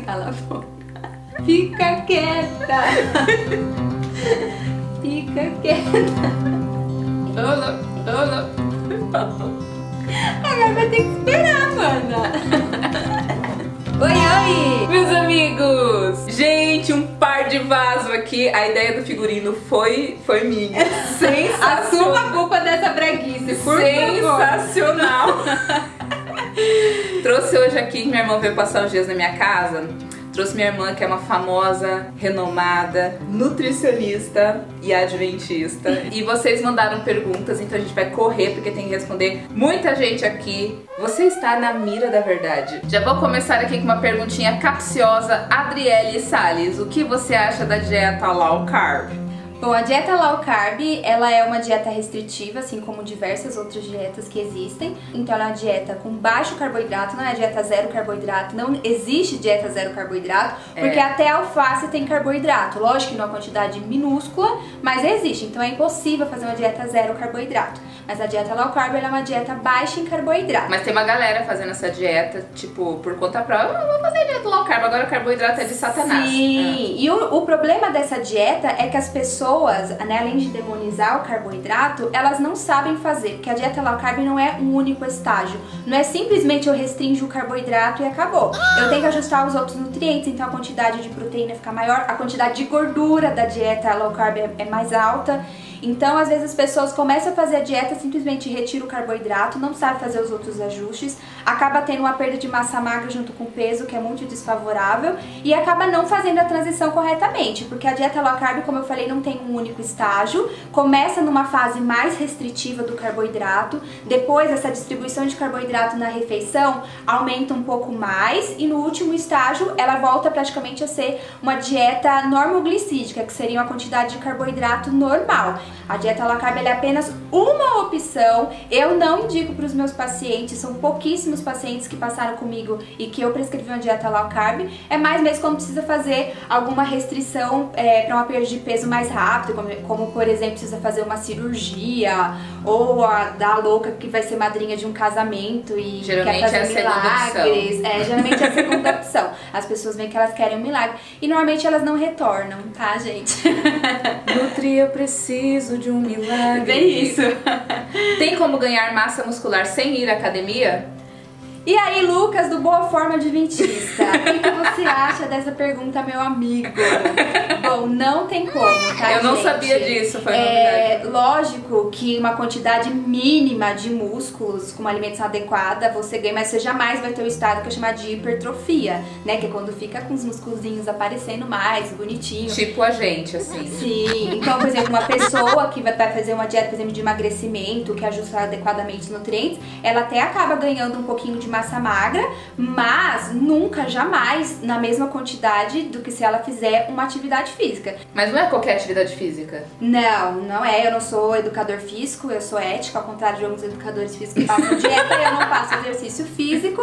Cala a boca. Fica quieta. Fica quieta. Olá. Agora vai ter que esperar, mana. Oi. Meus amigos! Gente, um par de vaso aqui. A ideia do figurino foi minha. Sensacional. Assuma a culpa dessa breguice, por favor. Sensacional. Trouxe hoje aqui, minha irmã veio passar uns dias na minha casa. Trouxe minha irmã, que é uma famosa, renomada nutricionista e adventista. E vocês mandaram perguntas, então a gente vai correr porque tem que responder muita gente aqui. Você está na mira da verdade. Já vou começar aqui com uma perguntinha capciosa. Adriele Salles, o que você acha da dieta low carb? Bom, a dieta low carb, ela é uma dieta restritiva, assim como diversas outras dietas que existem. Então ela é uma dieta com baixo carboidrato, não é dieta zero carboidrato, não existe dieta zero carboidrato, porque até a alface tem carboidrato. Lógico que numa quantidade minúscula, mas existe. Então é impossível fazer uma dieta zero carboidrato. Mas a dieta low carb, ela é uma dieta baixa em carboidrato. Mas tem uma galera fazendo essa dieta, tipo, por conta própria. Eu vou fazer dieta low carb, agora o carboidrato é de satanás. Sim, e o problema dessa dieta é que as pessoas, né, além de demonizar o carboidrato, elas não sabem fazer, porque a dieta low carb não é um único estágio. Não é simplesmente eu restringo o carboidrato e acabou. Eu tenho que ajustar os outros nutrientes, então a quantidade de proteína fica maior, a quantidade de gordura da dieta low carb é mais alta. Então, às vezes as pessoas começam a fazer a dieta, simplesmente retira o carboidrato, não sabe fazer os outros ajustes, acaba tendo uma perda de massa magra junto com o peso, que é muito desfavorável, e acaba não fazendo a transição corretamente, porque a dieta low carb, como eu falei, não tem um único estágio, começa numa fase mais restritiva do carboidrato, depois essa distribuição de carboidrato na refeição aumenta um pouco mais, e no último estágio ela volta praticamente a ser uma dieta normoglicídica, que seria uma quantidade de carboidrato normal. A dieta low carb é apenas uma opção, eu não indico para os meus pacientes, são pouquíssimos pacientes que passaram comigo e que eu prescrevi uma dieta low carb, é mais mesmo quando precisa fazer alguma restrição para uma perda de peso mais rápido, como por exemplo precisa fazer uma cirurgia, ou a da louca que vai ser madrinha de um casamento e geralmente quer fazer é a milagres. Geralmente é a segunda opção, as pessoas veem que elas querem um milagre e normalmente elas não retornam, tá, gente? Nutri, eu preciso de um milagre. Bem isso. Tem como ganhar massa muscular sem ir à academia? E aí, Lucas, do Boa Forma Adventista, o que você acha dessa pergunta, meu amigo? Bom, não tem como, tá, Eu não gente? sabia disso, foi novidade. Lógico que uma quantidade mínima de músculos com uma alimentação adequada você ganha, mas você jamais vai ter o estado que é chamado de hipertrofia, né? Que é quando fica com os musculzinhos aparecendo mais, bonitinho. Tipo a gente, assim. Sim, então, por exemplo, uma pessoa que vai fazer uma dieta, por exemplo, de emagrecimento, que ajusta adequadamente os nutrientes, ela até acaba ganhando um pouquinho de massa magra, mas nunca, jamais, na mesma quantidade do que se ela fizer uma atividade física. Mas não é qualquer atividade física? Não, não é. Eu não sou educador físico, eu sou ética, ao contrário de alguns educadores físicos que passam dieta, eu não faço exercício físico.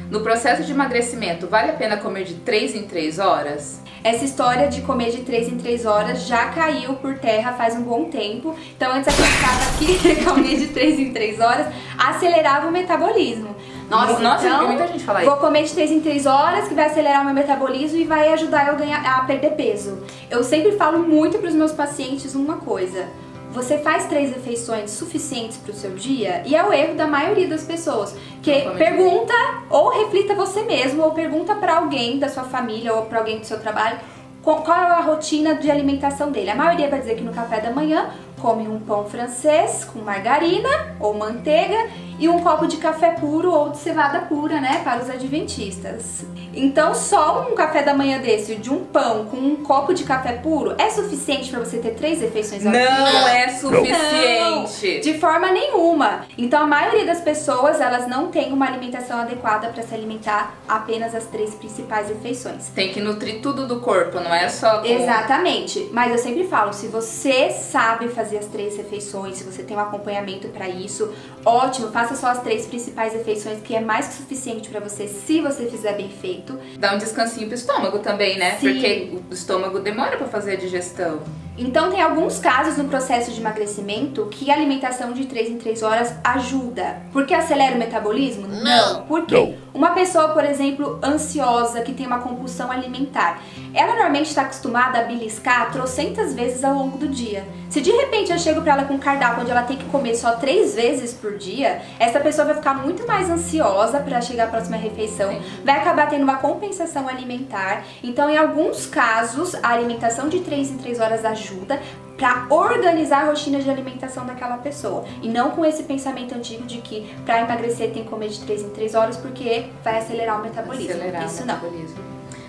No processo de emagrecimento, vale a pena comer de 3 em 3 horas? Essa história de comer de 3 em 3 horas já caiu por terra faz um bom tempo. Então antes acreditava que comer de 3 em 3 horas acelerava o metabolismo. Nossa, então, muita gente fala isso. Vou comer de 3 em 3 horas que vai acelerar o meu metabolismo e vai ajudar eu a perder peso. Eu sempre falo muito para os meus pacientes uma coisa. Você faz 3 refeições suficientes para o seu dia? E é o erro da maioria das pessoas. Que pergunta, ou reflita você mesmo, ou pergunta para alguém da sua família ou para alguém do seu trabalho qual é a rotina de alimentação dele. A maioria vai dizer que no café da manhã come um pão francês com margarina ou manteiga e um copo de café puro ou de cevada pura, né, para os adventistas. Então só um café da manhã desse, de um pão com um copo de café puro, é suficiente para você ter 3 refeições ao dia? Não é suficiente! Não, de forma nenhuma. Então a maioria das pessoas, elas não têm uma alimentação adequada para se alimentar apenas as 3 principais refeições. Tem que nutrir tudo do corpo, não é só... Exatamente, mas eu sempre falo, se você sabe fazer as 3 refeições, se você tem um acompanhamento para isso, ótimo, faça só as 3 principais refeições, que é mais que suficiente para você, se você fizer bem feito. Dá um descansinho pro estômago também, né? Sim. Porque o estômago demora para fazer a digestão. Então tem alguns casos no processo de emagrecimento que a alimentação de 3 em 3 horas ajuda. Porque acelera o metabolismo? Não. Por quê? Uma pessoa, por exemplo, ansiosa, que tem uma compulsão alimentar, ela normalmente está acostumada a beliscar trocentas vezes ao longo do dia. Se de repente eu chego para ela com um cardápio onde ela tem que comer só 3 vezes por dia, essa pessoa vai ficar muito mais ansiosa para chegar à próxima refeição, vai acabar tendo uma compensação alimentar. Então, em alguns casos, a alimentação de 3 em 3 horas ajuda para organizar a rotina de alimentação daquela pessoa. E não com esse pensamento antigo de que para emagrecer tem que comer de 3 em 3 horas porque vai acelerar o metabolismo. Isso não.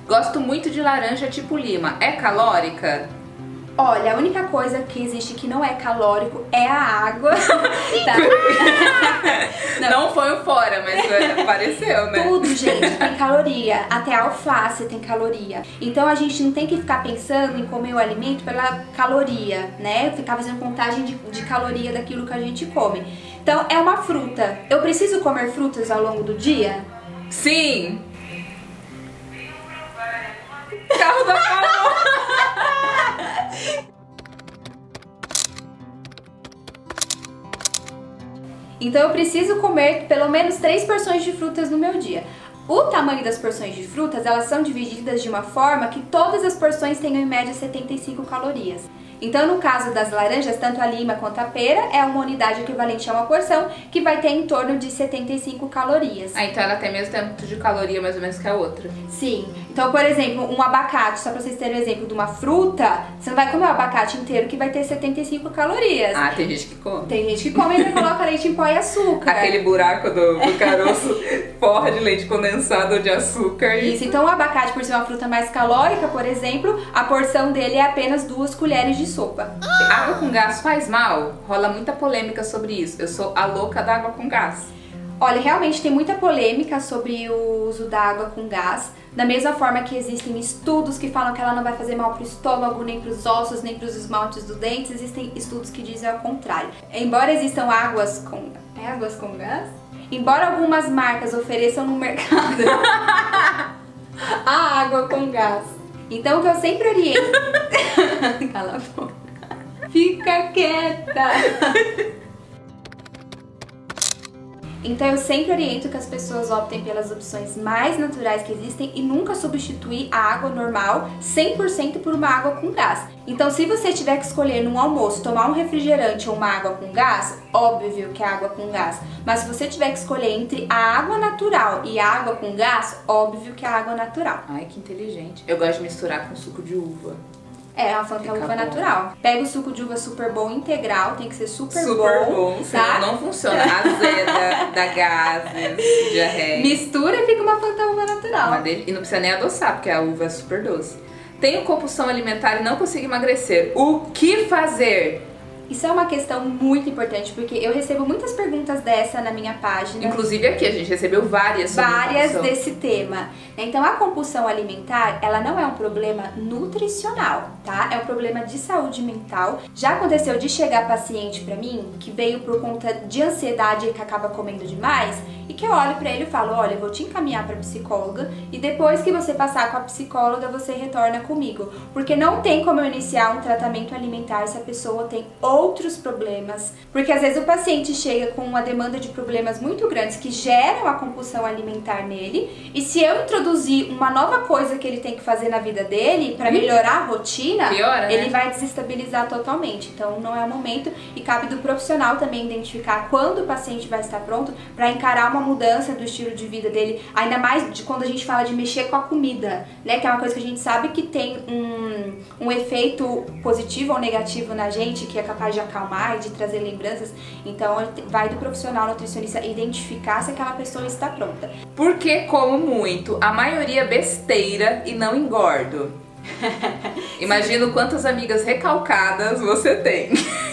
Gosto muito de laranja tipo lima. É calórica? Olha, a única coisa que existe que não é calórico é a água. Tá? Não foi o fora, mas apareceu, né? Tudo, gente, tem caloria. Até a alface tem caloria. Então a gente não tem que ficar pensando em comer o alimento pela caloria, né? Ficar fazendo contagem de caloria daquilo que a gente come. Então é uma fruta. Eu preciso comer frutas ao longo do dia? Sim! Carro da Carol! Então eu preciso comer pelo menos 3 porções de frutas no meu dia. O tamanho das porções de frutas, elas são divididas de uma forma que todas as porções tenham em média 75 calorias. Então, no caso das laranjas, tanto a lima quanto a pera é uma unidade equivalente a uma porção, que vai ter em torno de 75 calorias. Ah, então ela tem o mesmo tanto de caloria mais ou menos que a outra. Sim. Então, por exemplo, um abacate, só pra vocês terem um exemplo de uma fruta, você não vai comer o abacate inteiro que vai ter 75 calorias. Ah, tem gente que come. Tem gente que come e ainda coloca leite em pó e açúcar. Aquele buraco do caroço forra de leite condensado ou de açúcar. Isso, então o abacate, por ser uma fruta mais calórica, por exemplo, a porção dele é apenas 2 colheres de sopa. Água com gás faz mal? Rola muita polêmica sobre isso. Eu sou a louca da água com gás. Olha, realmente tem muita polêmica sobre o uso da água com gás. Da mesma forma que existem estudos que falam que ela não vai fazer mal pro estômago, nem pros ossos, nem pros esmaltes dos dentes, existem estudos que dizem ao contrário. Embora existam águas com gás? Embora algumas marcas ofereçam no mercado a água com gás. Então o que eu sempre oriento... Cala a boca. Fica quieta. Então eu sempre oriento que as pessoas optem pelas opções mais naturais que existem e nunca substituir a água normal 100% por uma água com gás. Então se você tiver que escolher num almoço tomar um refrigerante ou uma água com gás, óbvio que é água com gás. Mas se você tiver que escolher entre a água natural e a água com gás, óbvio que é a água natural. Ai, que inteligente. Eu gosto de misturar com suco de uva. É, a Fanta uva natural. Pega o suco de uva super bom integral, tem que ser super bom, tá? Não funciona. Azeda, dá gases, diarreia. Mistura e fica uma Fanta uva natural. E não precisa nem adoçar, porque a uva é super doce. Tenho compulsão alimentar e não consigo emagrecer. O que fazer? Isso é uma questão muito importante, porque eu recebo muitas perguntas dessa na minha página. Inclusive aqui, a gente recebeu várias sobre várias desse tema. Então, a compulsão alimentar, ela não é um problema nutricional, tá? É um problema de saúde mental. Já aconteceu de chegar paciente pra mim, que veio por conta de ansiedade e que acaba comendo demais, e que eu olho pra ele e falo, olha, eu vou te encaminhar pra psicóloga, e depois que você passar com a psicóloga, você retorna comigo. Porque não tem como eu iniciar um tratamento alimentar se a pessoa tem outros problemas, porque às vezes o paciente chega com uma demanda de problemas muito grandes que geram a compulsão alimentar nele, e se eu introduzir uma nova coisa que ele tem que fazer na vida dele para melhorar a rotina, piora, ele vai desestabilizar totalmente. Então não é o momento, e cabe do profissional também identificar quando o paciente vai estar pronto para encarar uma mudança do estilo de vida dele, ainda mais de quando a gente fala de mexer com a comida, né, que é uma coisa que a gente sabe que tem um efeito positivo ou negativo na gente, que é capaz de acalmar e de trazer lembranças. Então vai do profissional nutricionista identificar se aquela pessoa está pronta. Porque como muito, a maioria besteira e não engordo. Imagino quantas amigas recalcadas você tem.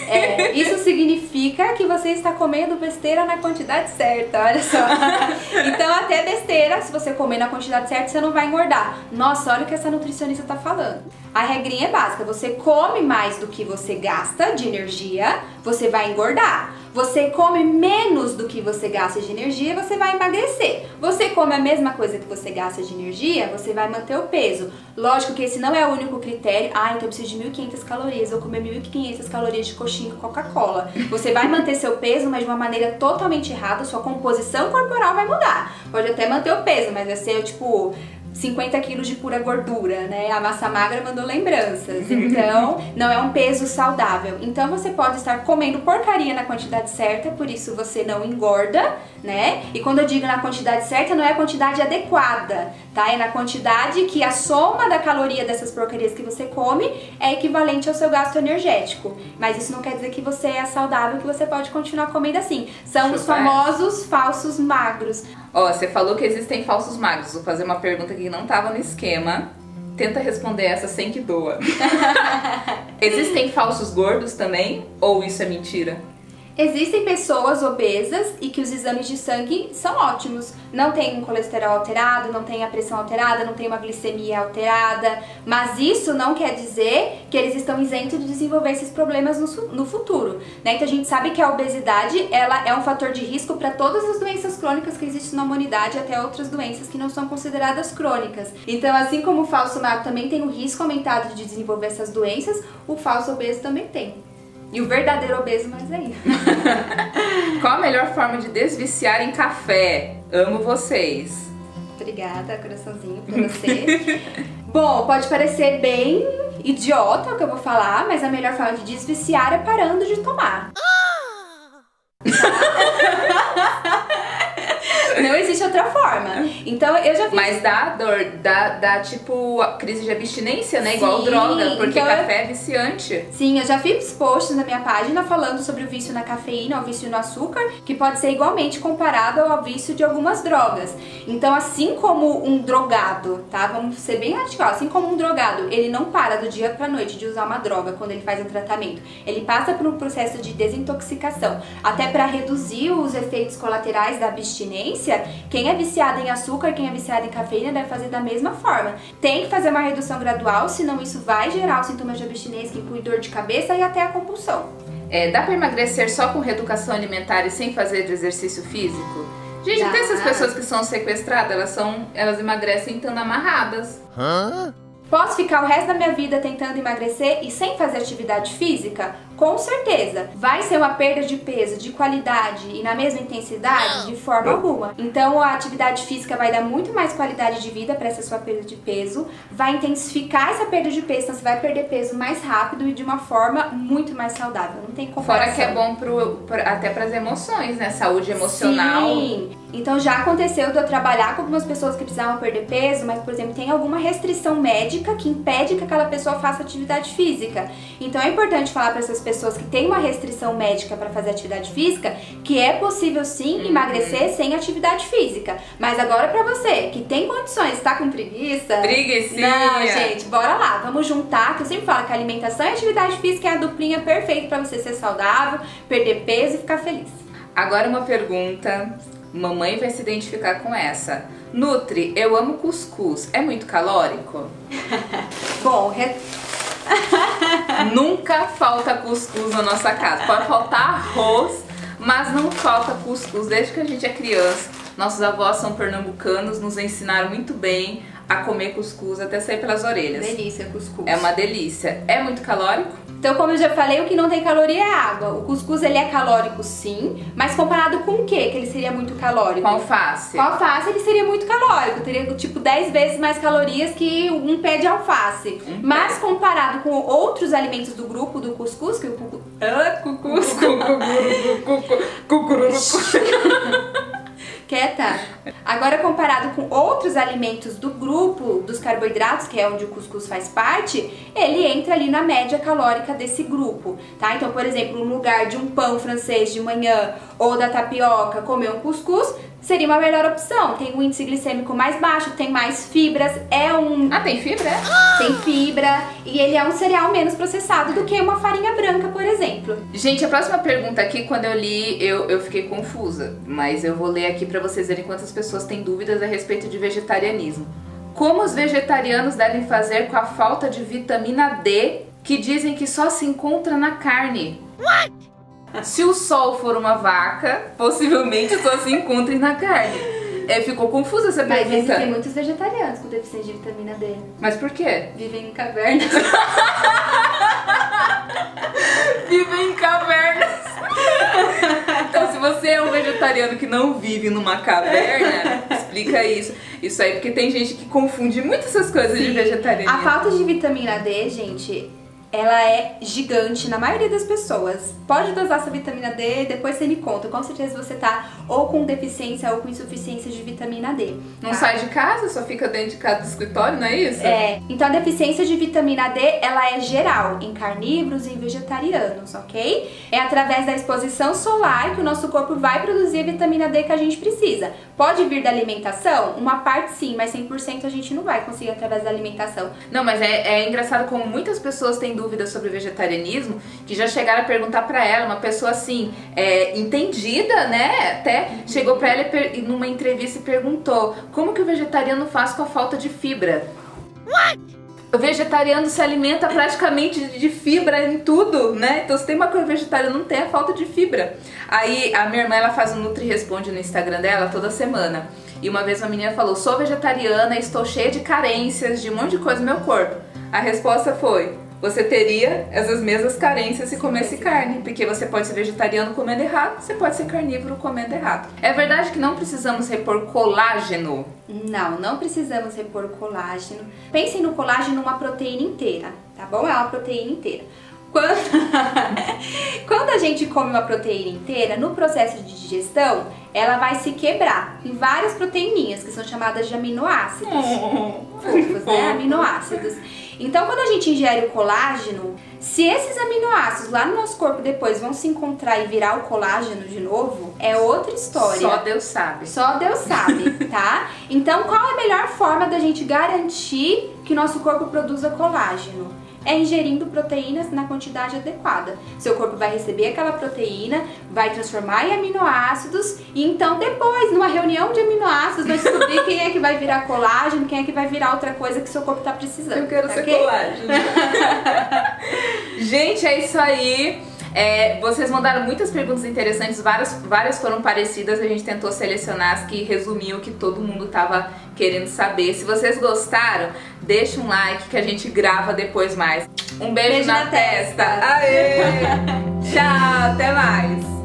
É, isso significa que você está comendo besteira na quantidade certa, olha só. Então até besteira, se você comer na quantidade certa, você não vai engordar. Nossa, olha o que essa nutricionista tá falando. A regrinha é básica, você come mais do que você gasta de energia, você vai engordar. Você come menos do que você gasta de energia, você vai emagrecer. Você come a mesma coisa que você gasta de energia, você vai manter o peso. Lógico que esse não é o único critério. Ah, então eu preciso de 1.500 calorias, eu vou comer 1.500 calorias de coxinha com Coca-Cola. Você vai manter seu peso, mas de uma maneira totalmente errada, sua composição corporal vai mudar. Pode até manter o peso, mas vai ser tipo 50 quilos de pura gordura, né? A massa magra mandou lembranças. Então, não é um peso saudável. Então, você pode estar comendo porcaria na quantidade certa, por isso você não engorda, né? E quando eu digo na quantidade certa, não é a quantidade adequada, tá? É na quantidade que a soma da caloria dessas porcarias que você come é equivalente ao seu gasto energético. Mas isso não quer dizer que você é saudável, que você pode continuar comendo assim. São os famosos falsos magros. Ó, você falou que existem falsos magros. Vou fazer uma pergunta que não estava no esquema. Tenta responder essa sem que doa. Existem falsos gordos também? Ou isso é mentira? Existem pessoas obesas e que os exames de sangue são ótimos. Não tem um colesterol alterado, não tem a pressão alterada, não tem uma glicemia alterada. Mas isso não quer dizer que eles estão isentos de desenvolver esses problemas no futuro, né? Então a gente sabe que a obesidade ela é um fator de risco para todas as doenças crônicas que existem na humanidade, até outras doenças que não são consideradas crônicas. Então, assim como o falso magro também tem o risco aumentado de desenvolver essas doenças, o falso obeso também tem. E o verdadeiro obeso mais ainda. Qual a melhor forma de desviciar em café? Amo vocês. Obrigada, coraçãozinho, pra você. Bom, pode parecer bem idiota o que eu vou falar, mas a melhor forma de desviciar é parando de tomar. Não existe outra forma. Então eu já fiz... Mas dá dor, dá tipo crise de abstinência, né? Sim, igual droga, porque então café é viciante. Sim, eu já fiz posts na minha página falando sobre o vício na cafeína, o vício no açúcar, que pode ser igualmente comparado ao vício de algumas drogas. Então, assim como um drogado, tá? Vamos ser bem radical. Assim como um drogado, ele não para do dia pra noite de usar uma droga quando ele faz um tratamento. Ele passa por um processo de desintoxicação, até para reduzir os efeitos colaterais da abstinência. Quem é viciado em açúcar, quem é viciado em cafeína deve fazer da mesma forma. Tem que fazer uma redução gradual, senão isso vai gerar os sintomas de abstinência, que inclui dor de cabeça e até a compulsão. Dá pra emagrecer só com reeducação alimentar e sem fazer de exercício físico? Gente, Dá. Tem essas pessoas que são sequestradas, elas emagrecem estando amarradas. Posso ficar o resto da minha vida tentando emagrecer e sem fazer atividade física? Com certeza. Vai ser uma perda de peso de qualidade e na mesma intensidade? De forma alguma. Então a atividade física vai dar muito mais qualidade de vida para essa sua perda de peso, vai intensificar essa perda de peso, então você vai perder peso mais rápido e de uma forma muito mais saudável. Não tem comparação. Fora que é bom até para as emoções, né? Saúde emocional. Sim. Então já aconteceu de eu trabalhar com algumas pessoas que precisavam perder peso, mas, por exemplo, tem alguma restrição médica que impede que aquela pessoa faça atividade física. Então é importante falar para essas pessoas que têm uma restrição médica para fazer atividade física que é possível sim emagrecer sem atividade física. Mas agora para você que tem condições, tá com preguiça? Preguicinha! Não, gente, bora lá, vamos juntar, que eu sempre falo que a alimentação e a atividade física é a duplinha perfeita para você ser saudável, perder peso e ficar feliz. Agora uma pergunta, mamãe vai se identificar com essa. Nutri, eu amo cuscuz, é muito calórico? Bom, nunca falta cuscuz na nossa casa. Pode faltar arroz, mas não falta cuscuz. Desde que a gente é criança, nossos avós são pernambucanos, nos ensinaram muito bem a comer cuscuz até sair pelas orelhas. Delícia, cuscuz. É uma delícia. É muito calórico? Então, como eu já falei, o que não tem caloria é água. O cuscuz, ele é calórico sim, mas comparado com o que ele seria muito calórico? Com alface. Com alface ele seria muito calórico, teria tipo 10 vezes mais calorias que um pé de alface. Mas comparado com outros alimentos do grupo do cuscuz, que o Quieta. Agora, comparado com outros alimentos do grupo dos carboidratos, que é onde o cuscuz faz parte, ele entra ali na média calórica desse grupo, tá? Então, por exemplo, no lugar de um pão francês de manhã ou da tapioca, comer um cuscuz seria uma melhor opção. Tem um índice glicêmico mais baixo, tem mais fibras, tem fibra? Tem fibra e ele é um cereal menos processado do que uma farinha branca, por exemplo. Gente, a próxima pergunta aqui, quando eu li, eu fiquei confusa, mas eu vou ler aqui pra vocês verem quantas pessoas têm dúvidas a respeito de vegetarianismo. Como os vegetarianos devem fazer com a falta de vitamina D, que dizem que só se encontra na carne? What? Se o sol for uma vaca, possivelmente só se encontre na carne. Ficou confusa essa pergunta. Mas existem muitos vegetarianos com deficiência de vitamina D. Mas por quê? Vivem em cavernas. Vivem em cavernas. Então, se você é um vegetariano que não vive numa caverna, explica isso. Isso aí, porque tem gente que confunde muito essas coisas. Sim. De vegetarianismo. A falta de vitamina D, gente, ela é gigante na maioria das pessoas. Pode dosar essa vitamina D, depois você me conta. Com certeza você tá ou com deficiência ou com insuficiência de vitamina D. Não sai de casa, só fica dentro de casa do escritório, não é isso? Então a deficiência de vitamina D, ela é geral em carnívoros e em vegetarianos, ok? É através da exposição solar que o nosso corpo vai produzir a vitamina D que a gente precisa. Pode vir da alimentação? Uma parte sim, mas 100% a gente não vai conseguir através da alimentação. Não, mas é engraçado como muitas pessoas têm dúvidas sobre o vegetarianismo, que já chegaram a perguntar pra ela, uma pessoa assim, entendida, né? Até chegou pra ela numa entrevista e perguntou: como que o vegetariano faz com a falta de fibra? What? O vegetariano se alimenta praticamente de fibra em tudo, né? Então se tem uma coisa vegetariana, não tem a falta de fibra. Aí a minha irmã, ela faz um Nutri Responde no Instagram dela toda semana. E uma vez uma menina falou: sou vegetariana e estou cheia de carências, de um monte de coisa no meu corpo. A resposta foi: você teria essas mesmas carências se comesse carne, porque você pode ser vegetariano comendo errado, você pode ser carnívoro comendo errado. É verdade que não precisamos repor colágeno? Não precisamos repor colágeno. Pensem no colágeno uma proteína inteira, tá bom? É uma proteína inteira. Quando a gente come uma proteína inteira, no processo de digestão, ela vai se quebrar em várias proteíninhas, que são chamadas de aminoácidos. Fofos, né? Aminoácidos. Então, quando a gente ingere o colágeno, se esses aminoácidos lá no nosso corpo depois vão se encontrar e virar o colágeno de novo, é outra história. Só Deus sabe. Só Deus sabe, tá? Então, qual é a melhor forma da gente garantir que nosso corpo produza colágeno? É ingerindo proteínas na quantidade adequada. Seu corpo vai receber aquela proteína, vai transformar em aminoácidos e então depois, numa reunião de aminoácidos, vai descobrir quem é que vai virar colágeno, quem é que vai virar outra coisa que seu corpo tá precisando. Eu quero ser colágeno. Gente, é isso aí. Vocês mandaram muitas perguntas interessantes, várias foram parecidas, a gente tentou selecionar as que resumiam o que todo mundo tava querendo saber. Se vocês gostaram, deixa um like que a gente grava depois mais. Um beijo na testa. Aê! Tchau, até mais!